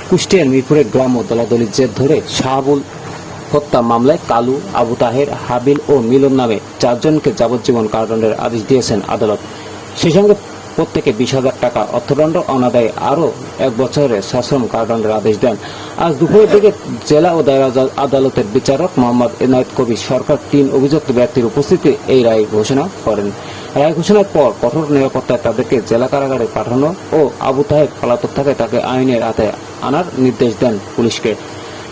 কুষ্টিয়ার মিরপুরের গ্রাম ও দলাদলির জের ধরে শাহাবুল হত্যা মামলায় কালু, আবু তাহের, হাবিল ও মিলন নামে 4 জনকে যাবজ্জীবন কারাদণ্ডের আদেশ দিয়েছেন আদালত। সেই সঙ্গে প্রত্যেকে 20,000 টাকা অর্থদণ্ড, অনাদায়ে আরও 1 বছরের সশ্রম কারাদণ্ডের আদেশ দেন। আজ দুপুরের দিকে জেলা ও দায়রা আদালতের বিচারক মোহাম্মদ এনায়েত কবির সরকার 3 অভিযুক্ত ব্যক্তির উপস্থিতিতে এই রায় ঘোষণা করেন। রায় ঘোষণার পর কঠোর নিরাপত্তায় তাদেরকে জেলা কারাগারে পাঠানো ও আবু তাহের পলাতক থাকায় তাকে আইনের আওতায় আনার নির্দেশ দেন পুলিশকে।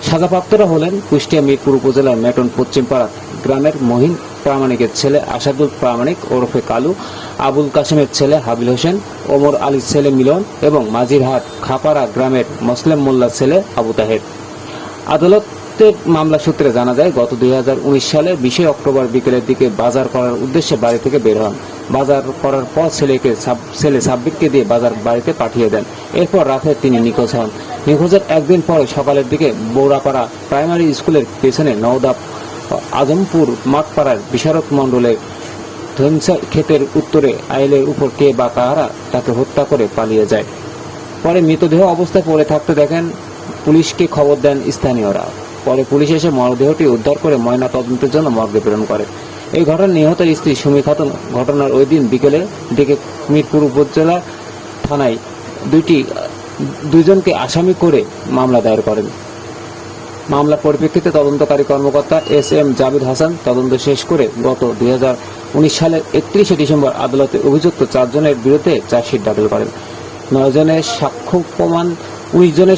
সাজাপ্রাপ্তরা হলেন কুষ্টিয়া মিরপুর উপজেলার মেটন পশ্চিমপাড়া গ্রামের মহিন প্রামাণিকের ছেলে আসাদুল প্রামাণিক ওরফে কালু, আবুল কাসেমের ছেলে হাবিল হোসেন, ওমর আলীর ছেলে মিলন এবং মাঝিরহাট খাপাড়া গ্রামের মোসলেম মোল্লার ছেলে আবু তাহের। আদালতের মামলা সূত্রে জানা যায়, গত 2019 সালের 20 অক্টোবর বিকেলের দিকে বাজার করার উদ্দেশ্যে বাড়ি থেকে বের হন। বাজার করার পর ছেলে সাব্বিরকে দিয়ে বাজার বাড়িতে পাঠিয়ে দেন। এরপর রাতে তিনি নিখোঁজ হন। নিখোঁজের একদিন পরে সকালের দিকে বৌরাপাড়া প্রাইমারি স্কুলের পেছনে নওদাপ আজমপুর মাঠপাড়ার বিশারদ মণ্ডলের ধনসা ক্ষেতের উত্তরে আইলের উপর কে বা কাহারা তাকে হত্যা করে পালিয়ে যায়। পরে মৃতদেহ অবস্থায় পড়ে থাকতে দেখেন, পুলিশকে খবর দেন স্থানীয়রা। পরে পুলিশ এসে মরদেহটি উদ্ধার করে ময়না তদন্তের জন্য মর্গে প্রেরণ করে। এই ঘটনায় নিহতের স্ত্রী সুমি খাতুন ঘটনার ওই দিন বিকেলের দিকে মিরপুর উপজেলা থানায় দুইজনকে আসামি করে মামলা দায়ের করেন। মামলার পরিপ্রেক্ষিতে তদন্তকারী কর্মকর্তা SM জাবিদ হাসান তদন্ত শেষ করে গত 2019 সালের 31 ডিসেম্বর আদালতে অভিযুক্ত 4 জনের বিরুদ্ধে চার্জশিট দাখিল করেন। 19 জনের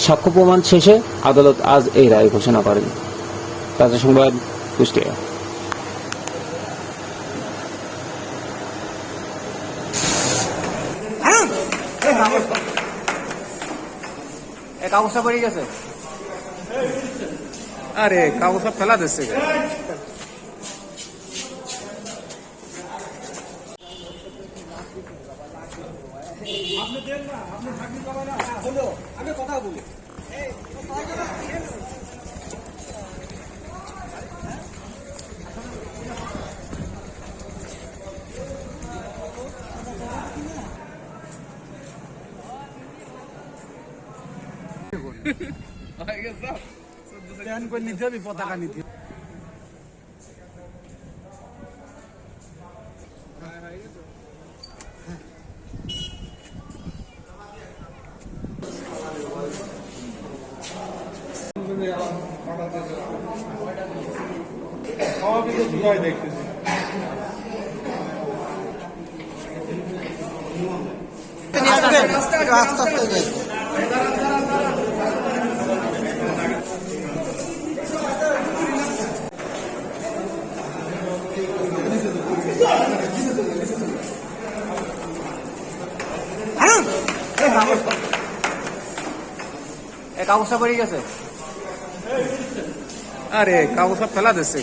সাক্ষ্য প্রমাণ শেষে আদালত আজ এই রায় ঘোষণা করেন। তাজা সংবাদ, কুষ্টিয়া। কাগজটা পড়ে গেছে। আরে কাগজ সব ফেলা দিচ্ছে। আমি কথা বলি। নিতে হবে পতাকা নিতে। দেখতেছি আস্তে আস্তে কাগজটা পড়ে গেছে। আরে কাগজ সব ফেলা দিচ্ছে।